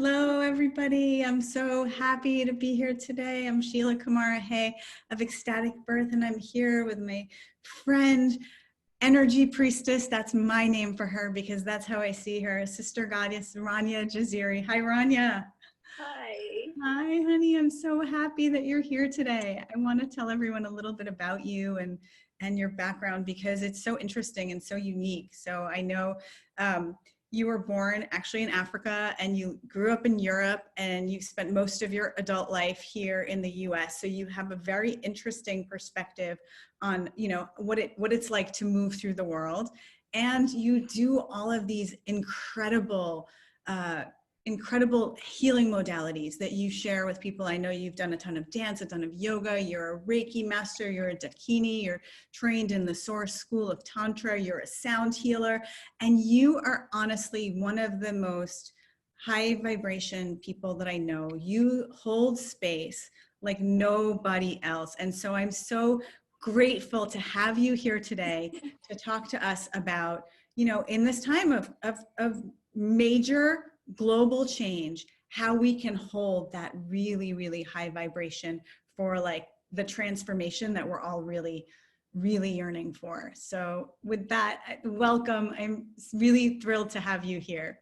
Hello, everybody. I'm so happy to be here today. I'm Sheila Kamara Hay of Ecstatic Birth, and I'm here with my friend, Energy Priestess. That's my name for her because that's how I see her, Sister Goddess Rania Jaziri. Hi, Rania. Hi. Hi, honey. I'm so happy that you're here today. I want to tell everyone a little bit about you and your background because it's so interesting and so unique. So I know you were born actually in Africa and you grew up in Europe and you spent most of your adult life here in the US. So you have a very interesting perspective on, what it's like to move through the world. And you do all of these incredible healing modalities that you share with people. I know you've done a ton of dance, a ton of yoga, you're a Reiki master, you're a Dakini, you're trained in the Source School of Tantra, you're a sound healer, and you are honestly one of the most high vibration people that I know. You hold space like nobody else. And so I'm so grateful to have you here today to talk to us about, in this time of major global change, how we can hold that really, really high vibration for like the transformation that we're all really, really yearning for. So with that, welcome. I'm really thrilled to have you here.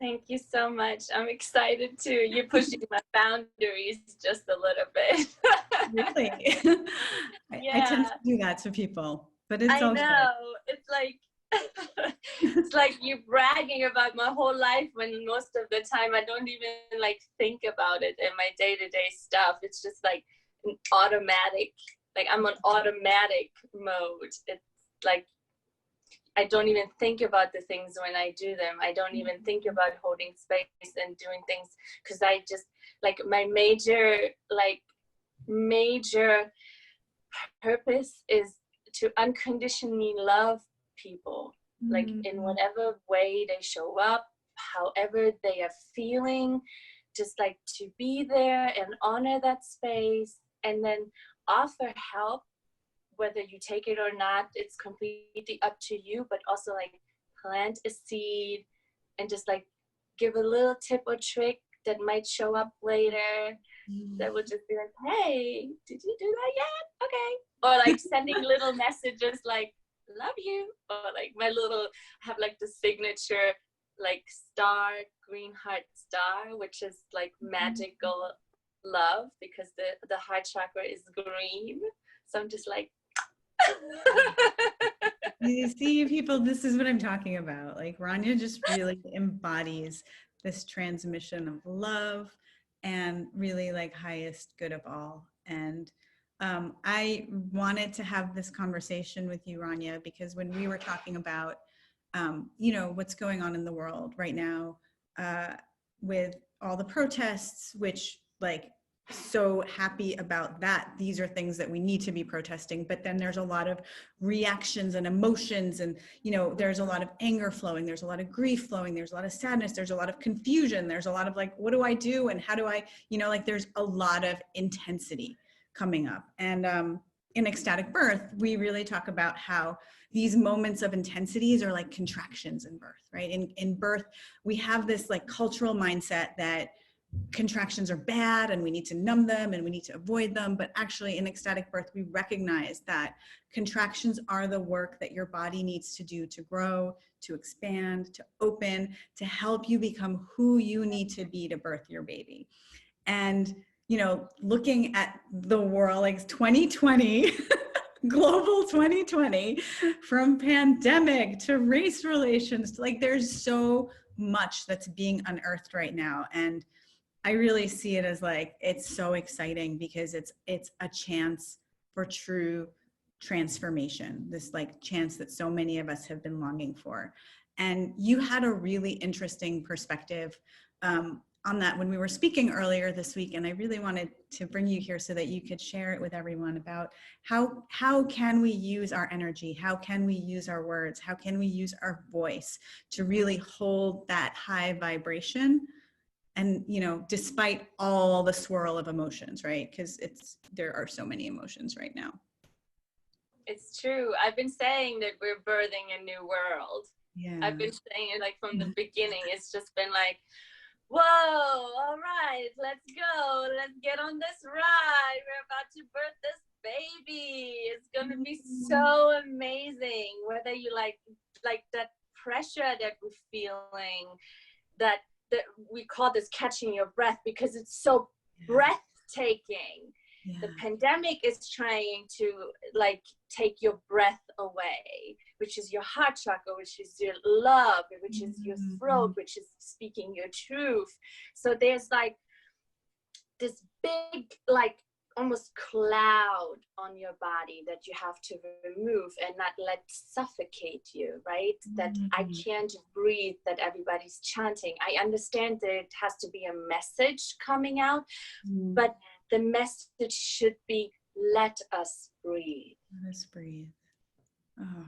Thank you so much. I'm excited too. You're pushing my boundaries just a little bit. Really? Yeah. I tend to do that to people, but it's I okay. know. It's like it's like you bragging about my whole life when most of the time I don't even like think about it in my day-to-day stuff. It's just like an automatic, like I'm on automatic mode. It's like I don't even think about the things when I do them. I don't even think about holding space and doing things because I just like my major purpose is to unconditionally love people, like in whatever way they show up, however they are feeling, just like to be there and honor that space and then offer help. Whether you take it or not, it's completely up to you, but also like plant a seed and just like give a little tip or trick that might show up later that would just be like, hey, did you do that yet? Okay. Or like sending little messages like, love you. Or like my little, I have like the signature like star, green heart star, which is like magical love because the heart chakra is green. So I'm just like, you see, people, this is what I'm talking about. Like Rania just really embodies this transmission of love and really like highest good of all. And I wanted to have this conversation with you, Rania, because when we were talking about, what's going on in the world right now with all the protests, which like so happy about that. These are things that we need to be protesting, but then there's a lot of reactions and emotions and, there's a lot of anger flowing. There's a lot of grief flowing. There's a lot of sadness. There's a lot of confusion. There's a lot of like, what do I do? And how do I, like there's a lot of intensity coming up. And in Ecstatic Birth, we really talk about how these moments of intensities are like contractions in birth, right? In birth, we have this like cultural mindset that contractions are bad and we need to numb them and we need to avoid them. But actually in Ecstatic Birth, we recognize that contractions are the work that your body needs to do to grow, to expand, to open, to help you become who you need to be to birth your baby. And, looking at the world like 2020, global 2020, from pandemic to race relations, like there's so much that's being unearthed right now. And I really see it as like, it's so exciting because it's a chance for true transformation, this like chance that so many of us have been longing for. And you had a really interesting perspective on that when we were speaking earlier this week. And I really wanted to bring you here so that you could share it with everyone about how can we use our energy? How can we use our words? How can we use our voice to really hold that high vibration? And, despite all the swirl of emotions, right? Because there are so many emotions right now. It's true. I've been saying that we're birthing a new world. Yeah. I've been saying it like from the beginning. It's just been like, whoa, all right, let's go. Let's get on this ride. We're about to birth this baby. It's going to be so amazing. Whether you like that pressure that we're feeling, that we call this catching your breath, because it's so breathtaking. Yeah. The pandemic is trying to like take your breath away, which is your heart chakra, which is your love, which is your throat, which is speaking your truth. So there's like this big, like almost cloud on your body that you have to remove and not let suffocate you, right? That I can't breathe, that everybody's chanting. I understand that it has to be a message coming out, but the message should be, let us breathe. Let us breathe. Oh.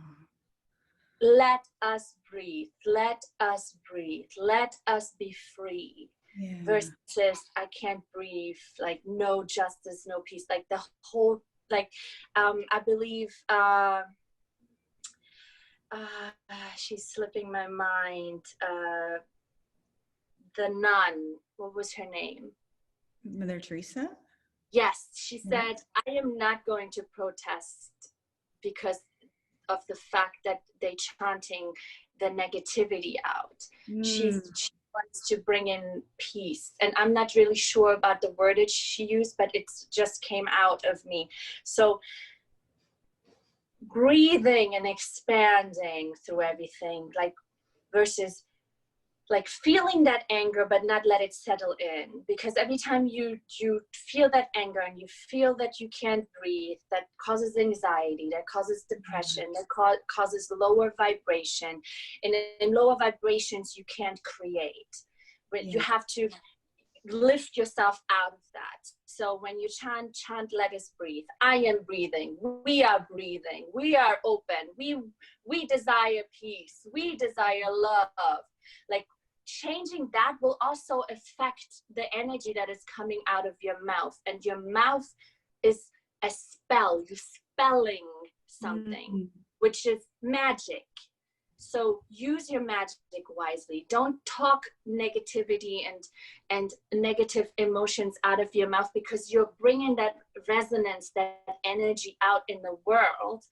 Let us breathe. Let us breathe. Let us be free. Yeah. Versus I can't breathe, like no justice, no peace, like the whole, like I believe she's slipping my mind, the nun, what was her name? Mother Teresa? Yes, she said, I am not going to protest because of the fact that they chanting the negativity out. She wants to bring in peace. And I'm not really sure about the wordage she used, but it just came out of me. So breathing and expanding through everything, like versus like feeling that anger, but not let it settle in. Because every time you feel that anger and you feel that you can't breathe, that causes anxiety, that causes depression, that causes lower vibration. And in lower vibrations, you can't create. But you have to lift yourself out of that. So when you chant, let us breathe. I am breathing. We are breathing. We are open. We desire peace. We desire love. Like changing that will also affect the energy that is coming out of your mouth. And your mouth is a spell. You're spelling something, which is magic. So use your magic wisely. Don't talk negativity and negative emotions out of your mouth, because you're bringing that resonance, that energy out in the world.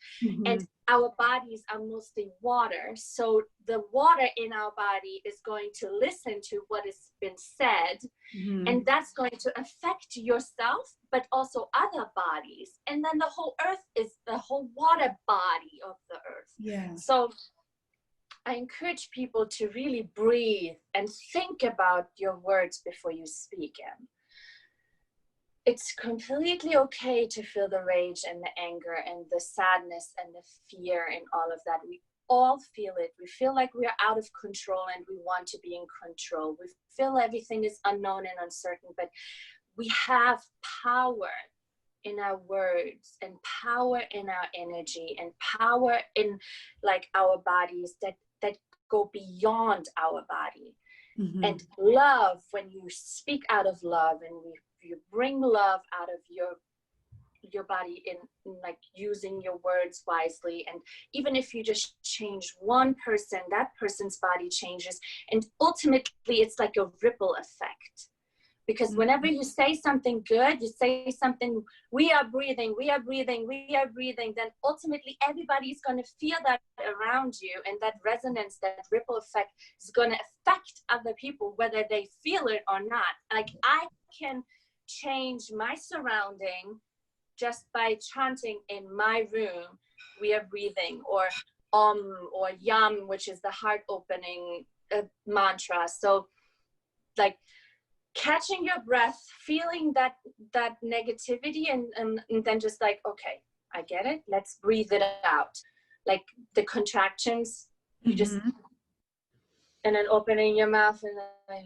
And our bodies are mostly water. So the water in our body is going to listen to what has been said. And that's going to affect yourself, but also other bodies. And then the whole earth is the whole water body of the earth. Yeah. So I encourage people to really breathe and think about your words before you speak them. It's completely okay to feel the rage and the anger and the sadness and the fear and all of that. We all feel it. We feel like we're out of control and we want to be in control. We feel everything is unknown and uncertain, but we have power in our words and power in our energy and power in like our bodies that go beyond our body. And love, when you speak out of love and you bring love out of your body in like using your words wisely, and even if you just change one person, that person's body changes, and ultimately it's like a ripple effect. Because whenever you say something good, you say something, we are breathing, we are breathing, we are breathing, then ultimately everybody's going to feel that around you. And that resonance, that ripple effect is going to affect other people, whether they feel it or not. Like I can change my surrounding just by chanting in my room, we are breathing, or or yam, which is the heart opening mantra. So like, catching your breath, feeling that negativity, and then just like, okay, I get it, let's breathe it out. Like the contractions, you just, and then opening your mouth and then like,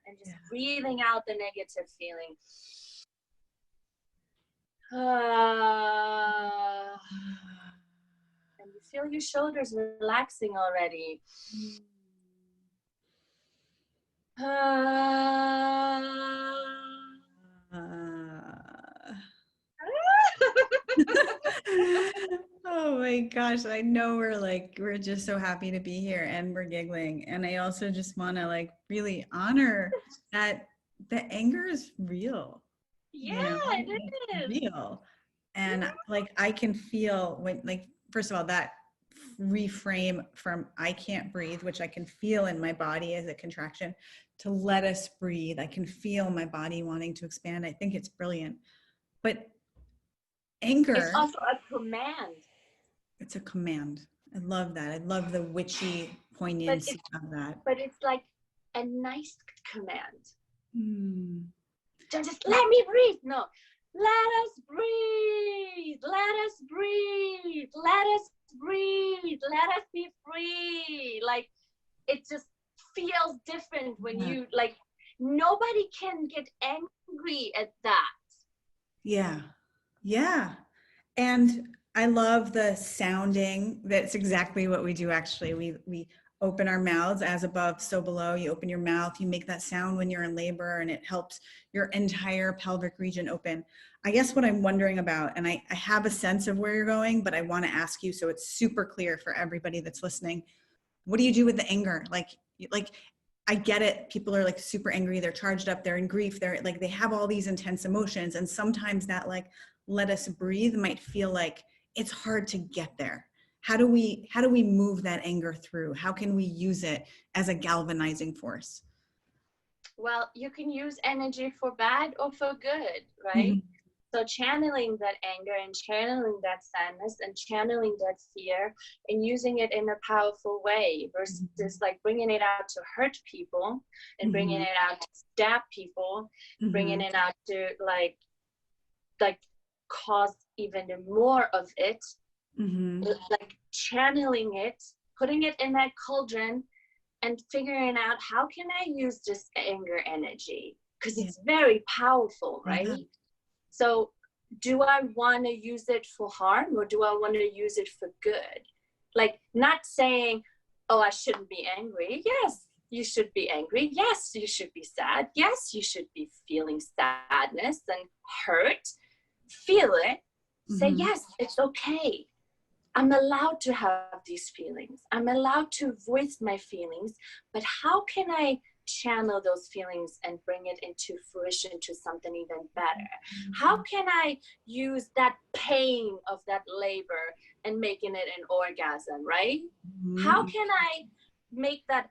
and just breathing out the negative feeling. And you feel your shoulders relaxing already. Oh my gosh, I know we're just so happy to be here and we're giggling. And I also just want to like really honor that the anger is real, Yeah, you know, it it's is. real. And like I can feel when like first of all that reframe from I can't breathe, which I can feel in my body as a contraction, to let us breathe. I can feel my body wanting to expand. I think it's brilliant. But It's anger, also a command. it's a command. I love that. I love the witchy But poignancy it's of that. like a nice command. Hmm. Don't just let me breathe. No. Let us breathe. Let us breathe. Let us breathe. Let us be free. Like it just feels different when Yeah. you like nobody can get angry at that. Yeah. Yeah. And I love the sounding. That's exactly what we do actually. We open our mouths as above, so below. You open your mouth, you make that sound when you're in labor, and it helps your entire pelvic region open. I guess what I'm wondering about, and I have a sense of where you're going, but I want to ask you so it's super clear for everybody that's listening. What do you do with the anger? Like I get it. People are like super angry. They're charged up. They're in grief. They're like, they have all these intense emotions. And sometimes that like, let us breathe might feel like it's hard to get there. How do we move that anger through? How can we use it as a galvanizing force? Well, you can use energy for bad or for good, right? Mm-hmm. So channeling that anger and channeling that sadness and channeling that fear and using it in a powerful way versus like bringing it out to hurt people and bringing Mm-hmm. it out to stab people, bringing Mm-hmm. it out to like cause even more of it, Mm-hmm. like channeling it, putting it in that cauldron and figuring out how can I use this anger energy because Yeah. it's very powerful, Yeah. right? So do I want to use it for harm or do I want to use it for good? Like not saying, oh, I shouldn't be angry. Yes, you should be angry. Yes, you should be sad. Yes, you should be feeling sadness and hurt. Feel it. Say, Mm-hmm. yes, it's okay. I'm allowed to have these feelings. I'm allowed to voice my feelings, but how can I channel those feelings and bring it into fruition to something even better? How can I use that pain of that labor and making it an orgasm, right? How Mm-hmm. can I make that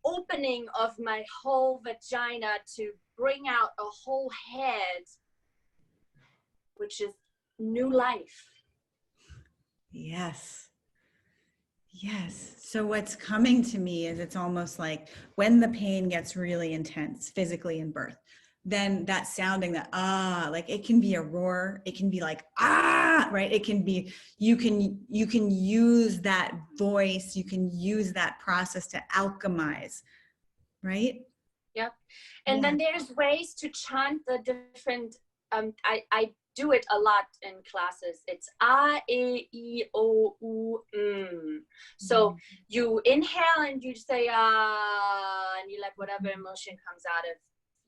opening of my whole vagina to bring out a whole head, which is new life? Yes. Yes. So what's coming to me is it's almost like when the pain gets really intense physically in birth, then that sounding that like it can be a roar, it can be like right? It can be you can use that voice, you can use that process to alchemize, right? Yep. And Yeah. then there's ways to chant the different, I do it a lot in classes. It's A, E, I, O, U, So you inhale and you say, and you let whatever emotion comes out of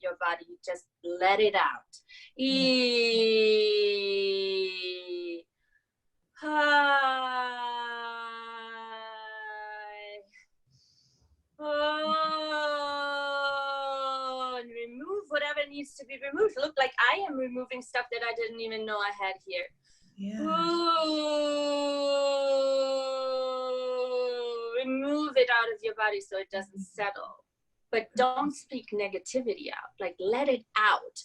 your body, you just let it out. Yeah. E, oh, and remove whatever needs to be removed. Look, like I am removing stuff that I didn't even know I had here. Yeah. Oh, remove it out of your body so it doesn't settle. But don't speak negativity out. Like let it out.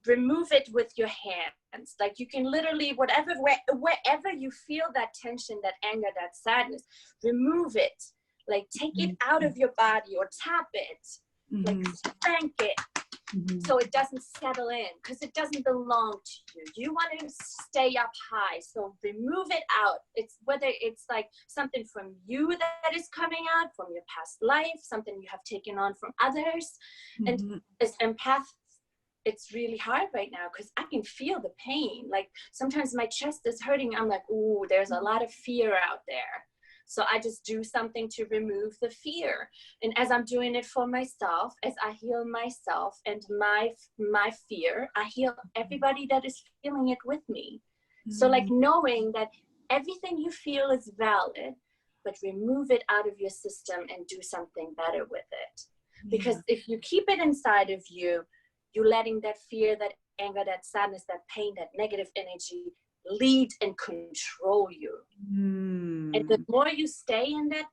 Remove it with your hands. Like you can literally, wherever you feel that tension, that anger, that sadness, remove it. Like take it out of your body or tap it, like spank it so it doesn't settle in because it doesn't belong to you. You want to stay up high, so remove it out. It's whether it's like something from you that is coming out from your past life, something you have taken on from others. And as empath, it's really hard right now because I can feel the pain. Like sometimes my chest is hurting. I'm like, ooh, there's a lot of fear out there. So I just do something to remove the fear. And as I'm doing it for myself, as I heal myself and my fear, I heal everybody that is feeling it with me. So like knowing that everything you feel is valid, but remove it out of your system and do something better with it. Because if you keep it inside of you, you're letting that fear, that anger, that sadness, that pain, that negative energy lead and control you. And the more you stay in that,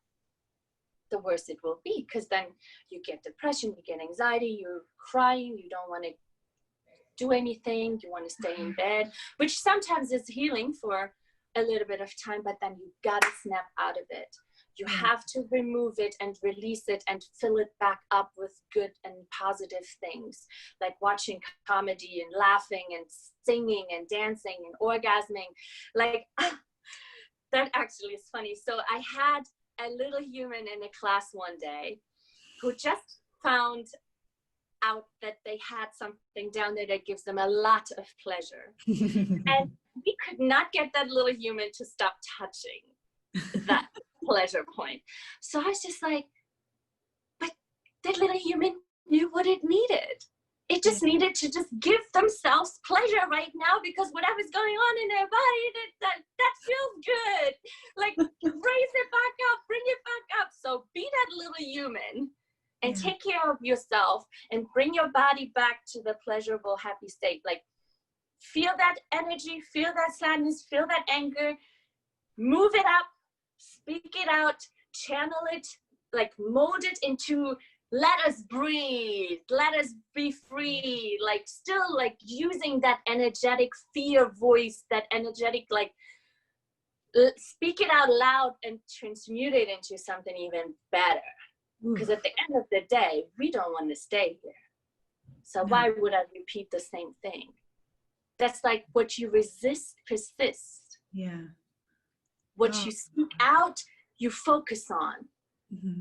the worse it will be, because then you get depression, you get anxiety, you're crying, you don't want to do anything, you want to stay in bed, which sometimes is healing for a little bit of time, but then you gotta snap out of it. You have to remove it and release it and fill it back up with good and positive things, like watching comedy and laughing and singing and dancing and orgasming. Like, that actually is funny. So I had a little human in a class one day who just found out that they had something down there that gives them a lot of pleasure. And we could not get that little human to stop touching that pleasure point. So I was just like, but that little human knew what it needed. It just needed to just give themselves pleasure right now, because whatever's going on in their body, that feels good. Like, raise it back up, bring it back up. So be that little human and take care of yourself and bring your body back to the pleasurable, happy state. Like, feel that energy, feel that sadness, feel that anger, move it up, speak it out, channel it, like mold it into, let us breathe, let us be free, like still like using that energetic fear voice, that energetic, like speak it out loud and transmute it into something even better. Because at the end of the day, we don't want to stay here. So why would I repeat the same thing? That's like what you resist persists. Yeah. What you speak out, you focus on.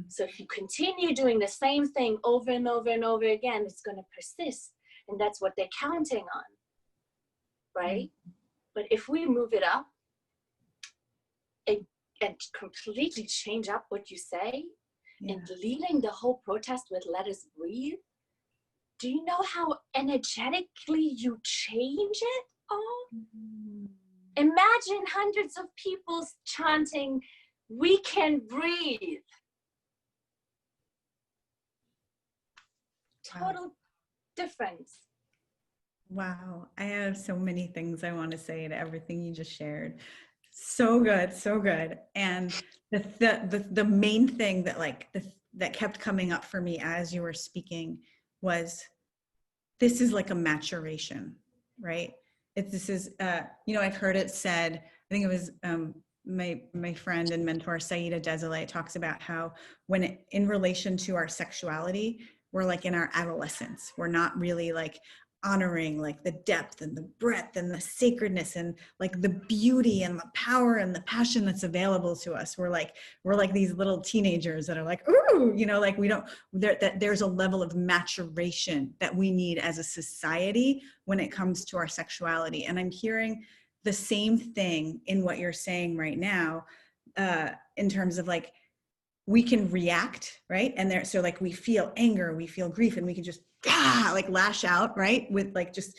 So if you continue doing the same thing over and over and over again, it's going to persist. And that's what they're counting on. Right? But if we move it up and completely change up what you say, and leading the whole protest with let us breathe, do you know how energetically you change it all? Imagine hundreds of people chanting, we can breathe. Total difference. Wow. I have so many things I want to say to everything you just shared. So good, so good. And the main thing that that kept coming up for me as you were speaking was, this is like a maturation, right? This is, I've heard it said, I think it was my friend and mentor, Saida Desilets, talks about how when in relation to our sexuality, we're like in our adolescence, we're not really like honoring like the depth and the breadth and the sacredness and like the beauty and the power and the passion that's available to us. We're like these little teenagers that are like, ooh, like we don't, that there's a level of maturation that we need as a society when it comes to our sexuality. And I'm hearing the same thing in what you're saying right now, in terms of like, we can react, right? And so like we feel anger, we feel grief, and we can just like lash out, right? With like just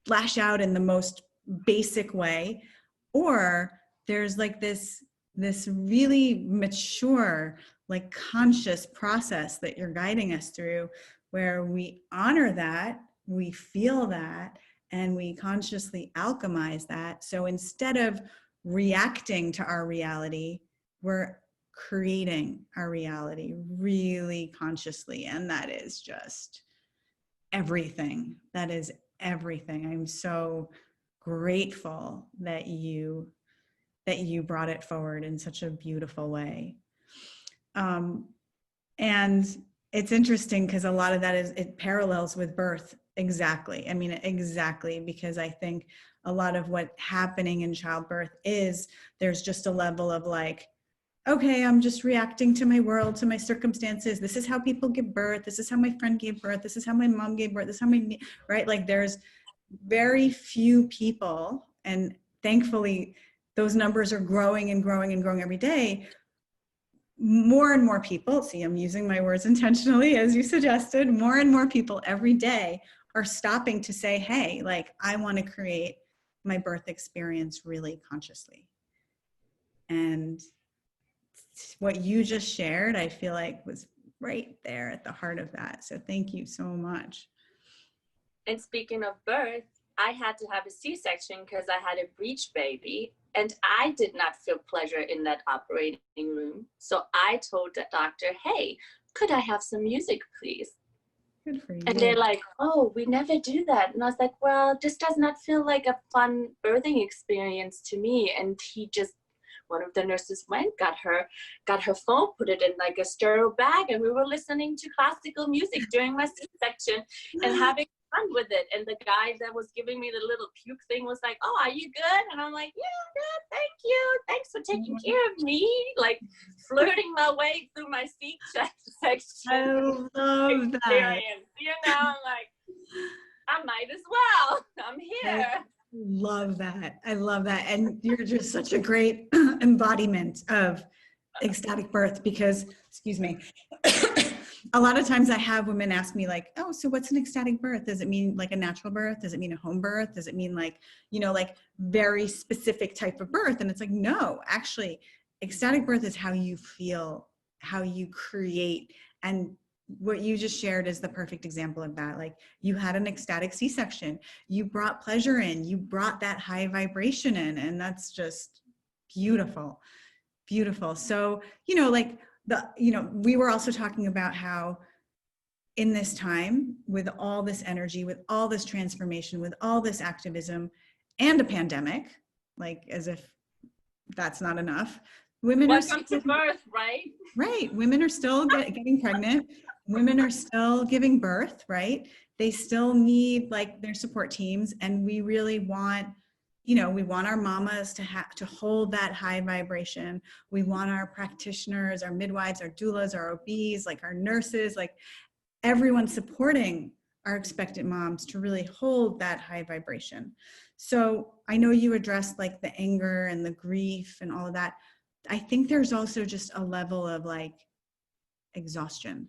lash out in the most basic way. Or there's like this really mature, like conscious process that you're guiding us through, where we honor that, we feel that, and we consciously alchemize that. So instead of reacting to our reality, we're creating our reality really consciously. And that is just everything. That is everything. I'm so grateful that you brought it forward in such a beautiful way. And it's interesting because a lot of that it parallels with birth. Exactly. I mean, exactly, because I think a lot of what's happening in childbirth is there's just a level of like, okay, I'm just reacting to my world, to my circumstances. This is how people give birth. This is how my friend gave birth. This is how my mom gave birth. This is how right? Like there's very few people, and thankfully those numbers are growing and growing and growing every day. More and more people, see, I'm using my words intentionally, as you suggested, more and more people every day are stopping to say, hey, like I want to create my birth experience really consciously. And what you just shared, I feel like was right there at the heart of that. So thank you so much. And speaking of birth, I had to have a C-section because I had a breech baby, and I did not feel pleasure in that operating room. So I told the doctor, hey, could I have some music, please? Good for you. And they're like, oh, we never do that. And I was like, well, this does not feel like a fun birthing experience to me. And one of the nurses got her phone, put it in like a stereo bag, and we were listening to classical music during my C-section and having fun with it. And the guy that was giving me the little puke thing was like, oh, are you good? And I'm like, yeah, good, thank you. Thanks for taking care of me. Like flirting my way through my C-section. I love that. Experience. You know, I'm like, I might as well. I'm here. Love that. I love that. And you're just such a great embodiment of ecstatic birth because, excuse me, a lot of times I have women ask me like, oh, so what's an ecstatic birth? Does it mean like a natural birth? Does it mean a home birth? Does it mean like, you know, like very specific type of birth? And it's like, no, actually, ecstatic birth is how you feel, how you create. And what you just shared is the perfect example of that. Like you had an ecstatic C-section, you brought pleasure in, you brought that high vibration in, and that's just beautiful, beautiful. So, you know, like we were also talking about how in this time with all this energy, with all this transformation, with all this activism and a pandemic, like as if that's not enough, women Welcome to birth, right? Right. Women are still getting pregnant. Women are still giving birth, right? They still need like their support teams. And we really want, you know, we want our mamas to hold that high vibration. We want our practitioners, our midwives, our doulas, our OBs, like our nurses, like everyone supporting our expectant moms to really hold that high vibration. So I know you addressed like the anger and the grief and all of that. I think there's also just a level of like exhaustion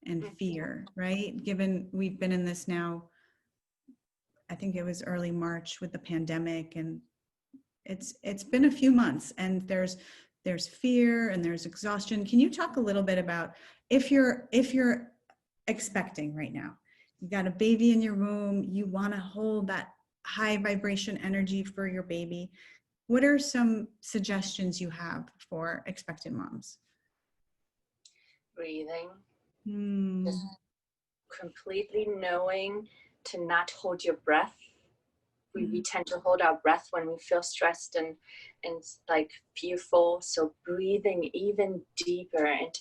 and fear, right? Given we've been in this now, I think it was early March with the pandemic, and it's been a few months, and there's fear and there's exhaustion. Can you talk a little bit about if you're expecting right now, you got a baby in your womb, you want to hold that high vibration energy for your baby, what are some suggestions you have for expectant moms? Breathing. Just completely knowing to not hold your breath. We tend to hold our breath when we feel stressed and like fearful. So breathing even deeper and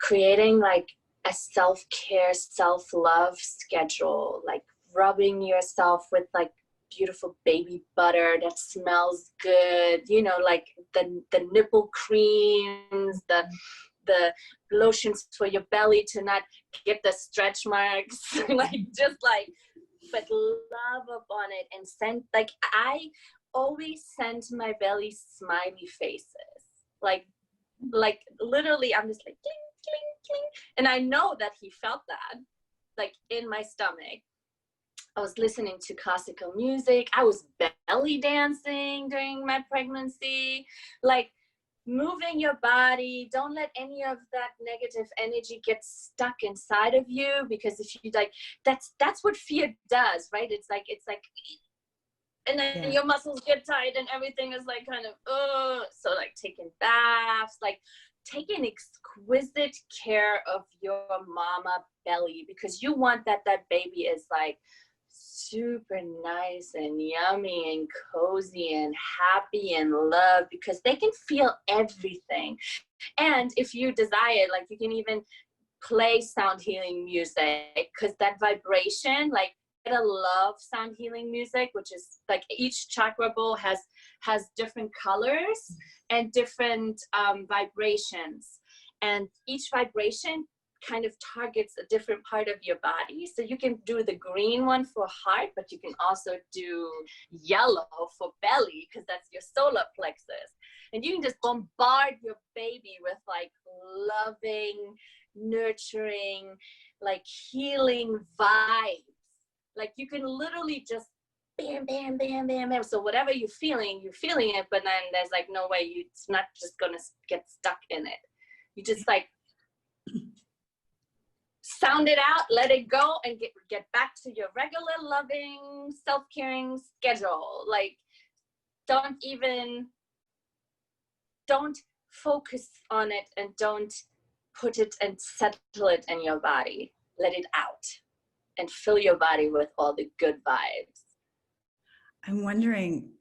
creating like a self-care, self-love schedule, like rubbing yourself with like beautiful baby butter that smells good, you know, like the nipple creams, the lotions for your belly to not get the stretch marks, like just like, but love upon it and send, like I always send my belly smiley faces, like literally I'm just like cling, cling, cling. And I know that he felt that like in my stomach. I was listening to classical music. I was belly dancing during my pregnancy, like moving your body. Don't let any of that negative energy get stuck inside of you, because if you like, that's what fear does, right? It's like, and then your muscles get tight and everything is like kind of, so like taking baths, like taking exquisite care of your mama belly, because you want that baby is like super nice and yummy and cozy and happy and loved, because they can feel everything. And if you desire, like you can even play sound healing music, because that vibration, like I love sound healing music, which is like each chakra bowl has different colors and different vibrations, and each vibration kind of targets a different part of your body. So you can do the green one for heart, but you can also do yellow for belly, because that's your solar plexus. And you can just bombard your baby with like loving, nurturing, like healing vibes. Like you can literally just bam, bam, bam, bam, bam. So whatever you're feeling it, but then there's like no way it's not just gonna get stuck in it. You just like sound it out, let it go, and get back to your regular loving, self-caring schedule. Like don't focus on it, and don't put it and settle it in your body. Let it out and fill your body with all the good vibes. I'm wondering,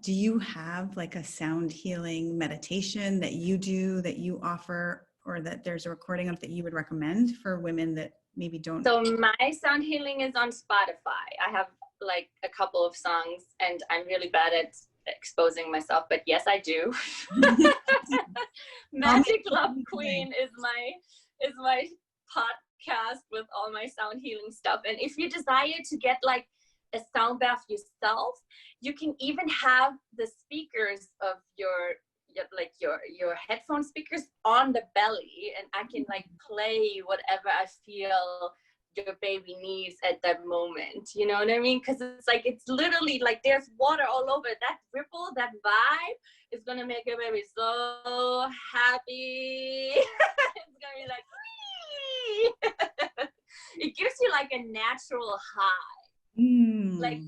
do you have like a sound healing meditation that you do, that you offer, or that there's a recording of that you would recommend for women that maybe don't? So my sound healing is on Spotify. I have like a couple of songs, and I'm really bad at exposing myself, but yes, I do. Magic Love Queen is my podcast with all my sound healing stuff. And if you desire to get like a sound bath yourself, you can even have the speakers of your headphone speakers on the belly, and I can like play whatever I feel your baby needs at that moment. You know what I mean? Because it's literally like there's water all over. That ripple, that vibe is gonna make your baby so happy. It's gonna be like, wee! It gives you like a natural high. Like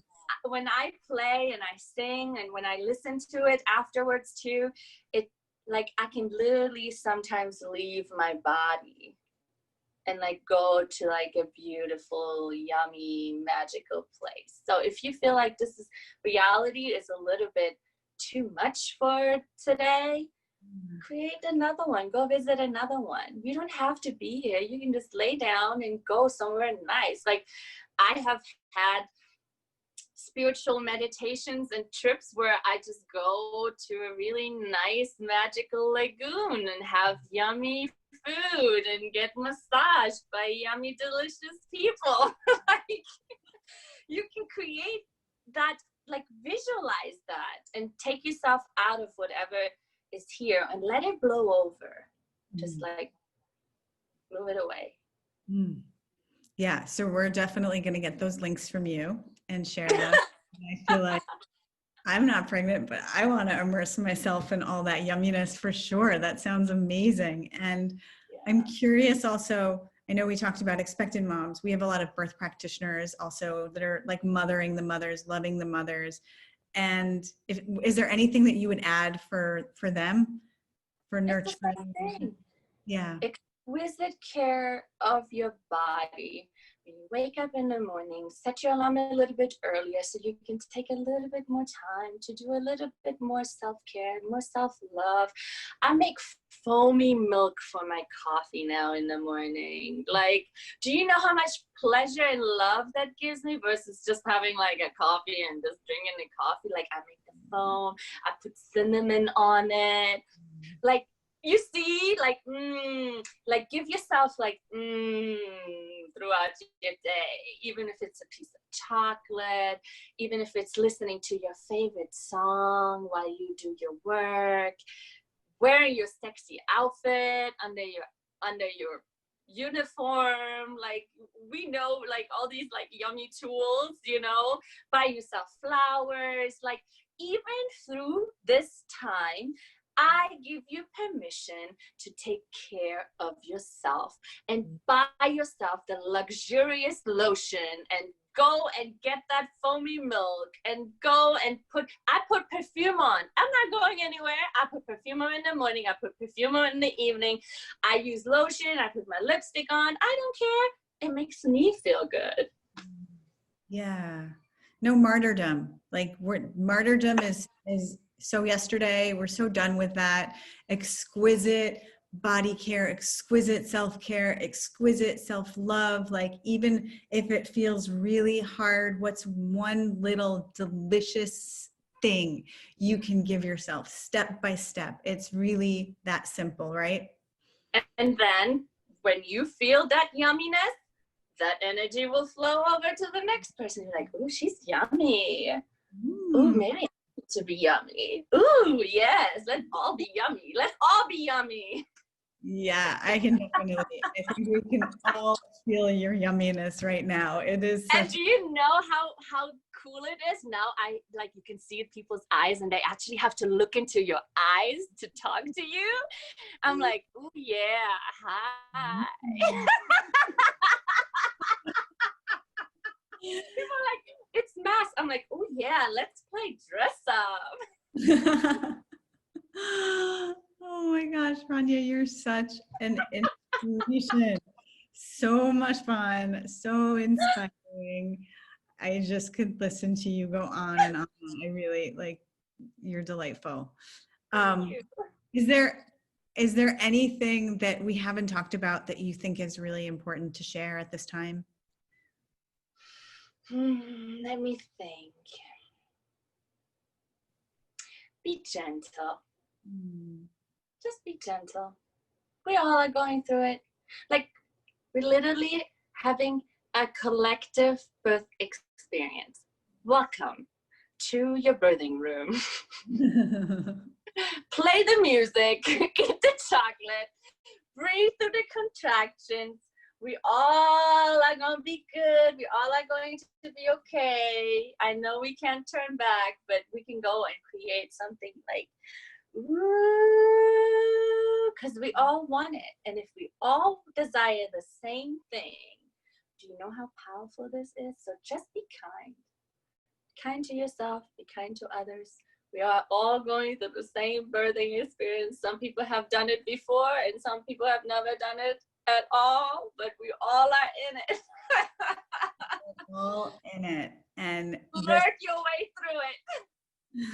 when I play and I sing, and when I listen to it afterwards too, it like I can literally sometimes leave my body and like go to like a beautiful, yummy, magical place. So if you feel like reality is a little bit too much for today, create another one. Go visit another one. You don't have to be here. You can just lay down and go somewhere nice. Like I have had spiritual meditations and trips where I just go to a really nice magical lagoon and have yummy food and get massaged by yummy delicious people. Like you can create that, like visualize that, and take yourself out of whatever is here and let it blow over. Just like move it away. Yeah, so we're definitely going to get those links from you and share them. I feel like I'm not pregnant, but I want to immerse myself in all that yumminess for sure. That sounds amazing. And I'm curious also, I know we talked about expectant moms. We have a lot of birth practitioners also that are like mothering the mothers, loving the mothers. And is there anything that you would add for them, for nurturing? Yeah. Exquisite care of your body. When you wake up in the morning, set your alarm a little bit earlier so you can take a little bit more time to do a little bit more self-care, more self-love. I make foamy milk for my coffee now in the morning. Like, do you know how much pleasure and love that gives me versus just having like a coffee and just drinking the coffee? Like I make the foam, I put cinnamon on it. Like, you see, like give yourself like throughout your day, even if it's a piece of chocolate, even if it's listening to your favorite song while you do your work, wearing your sexy outfit under your uniform. Like we know like all these like yummy tools, you know, buy yourself flowers. Like even through this time, I give you permission to take care of yourself and buy yourself the luxurious lotion and go and get that foamy milk and go and I put perfume on. I'm not going anywhere. I put perfume on in the morning. I put perfume on in the evening. I use lotion. I put my lipstick on. I don't care. It makes me feel good. Yeah. No martyrdom. Like martyrdom is so yesterday. We're so done with that. Exquisite body care, exquisite self-care, exquisite self-love. Like even if it feels really hard, what's one little delicious thing you can give yourself step by step? It's really that simple, right? And then when you feel that yumminess, that energy will flow over to the next person. You're like, oh, she's yummy. Ooh, maybe I need to be yummy. Ooh, yes, let's all be yummy. Let's all be yummy. Yeah, I can definitely. I think we can all feel your yumminess right now. It is And such. do you know how cool it is now? I like, you can see people's eyes and they actually have to look into your eyes to talk to you. I'm like, oh yeah, hi. People are like, it's mass. I'm like, oh yeah, let's play dress up. Oh my gosh, Rania, you're such an inspiration. So much fun, so inspiring. I just could listen to you go on and on. I really like, you're delightful. Thank Um, you. is there anything that we haven't talked about that you think is really important to share at this time? Let me think. Be gentle. Just be gentle. We all are going through it. Like, we're literally having a collective birth experience. Welcome to your birthing room. Play the music, eat the chocolate, breathe through the contractions. We all are going to be good. We all are going to be okay. I know we can't turn back, but we can go and create something like, ooh, because we all want it. And if we all desire the same thing, do you know how powerful this is? So just be kind. Kind to yourself, be kind to others. We are all going through the same birthing experience. Some people have done it before and some people have never done it at all, but we all are in it. We're all in it. And Work your way through it.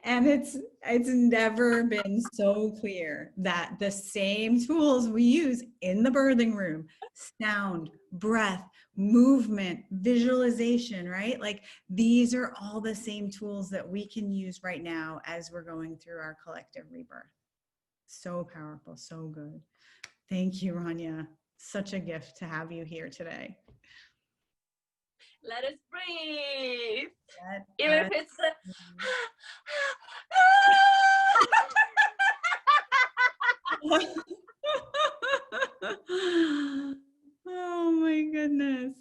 and it's never been so clear that the same tools we use in the birthing room, sound, breath, movement, visualization, right? Like, these are all the same tools that we can use right now as we're going through our collective rebirth. So powerful, so good. Thank you, Rania. Such a gift to have you here today. Let us breathe. Even if it's the Oh my goodness.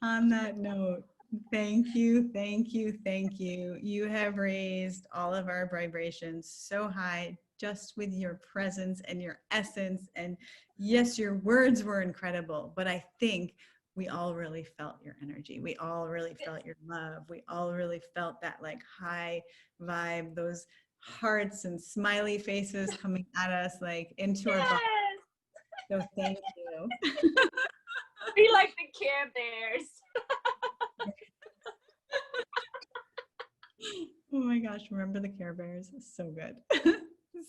On that note, thank you, thank you, thank you. You have raised all of our vibrations so high just with your presence and your essence. And yes, your words were incredible, but I think we all really felt your energy. We all really felt your love. We all really felt that like high vibe, those hearts and smiley faces coming at us like into our body. So thank you. Be like the Care Bears. Oh my gosh, remember the Care Bears? So good.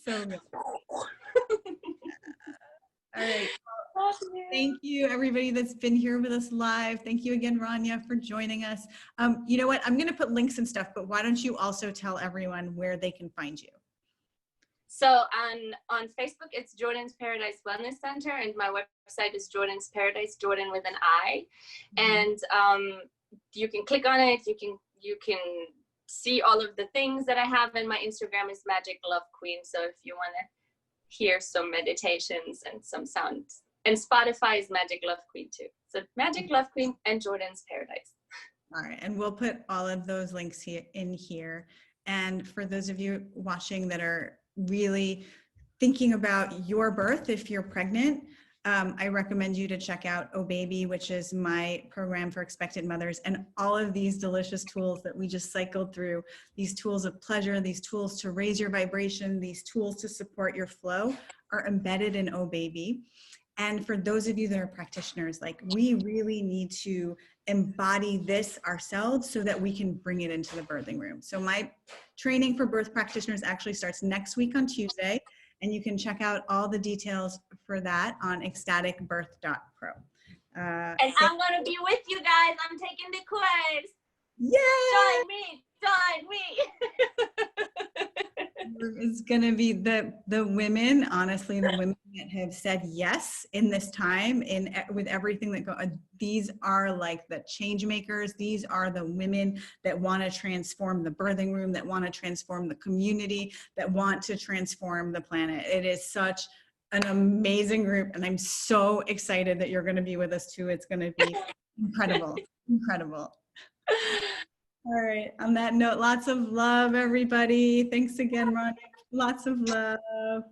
So good. All right. Thank you, everybody that's been here with us live. Thank you again, Rania, for joining us. You know what? I'm going to put links and stuff, but why don't you also tell everyone where they can find you? So on Facebook, it's Jordin's Paradise Wellness Center, and my website is Jordin's Paradise, Jordin with an I. And you can click on it. You can see all of the things that I have, and my Instagram is Magic Love Queen. So if you want to hear some meditations and some sounds, and Spotify is Magic Love Queen too. So Magic Love Queen and Jordin's Paradise. All right, and we'll put all of those links in here. And for those of you watching that are really thinking about your birth, if you're pregnant, I recommend you to check out Oh Baby, which is my program for expectant mothers, and all of these delicious tools that we just cycled through, these tools of pleasure, these tools to raise your vibration, these tools to support your flow are embedded in Oh Baby. And for those of you that are practitioners, like, we really need to embody this ourselves so that we can bring it into the birthing room. So my training for birth practitioners actually starts next week on Tuesday, and you can check out all the details for that on ecstaticbirth.pro. And I'm going to be with you guys. I'm taking the quiz. Yay! Join me. It's going to be the women, honestly, the women that have said yes in this time, with everything that these are like the change makers. These are the women that want to transform the birthing room, that want to transform the community, that want to transform the planet. It is such an amazing group, and I'm so excited that you're going to be with us too. It's going to be incredible, incredible. All right. On that note, lots of love, everybody. Thanks again, Rania. Lots of love.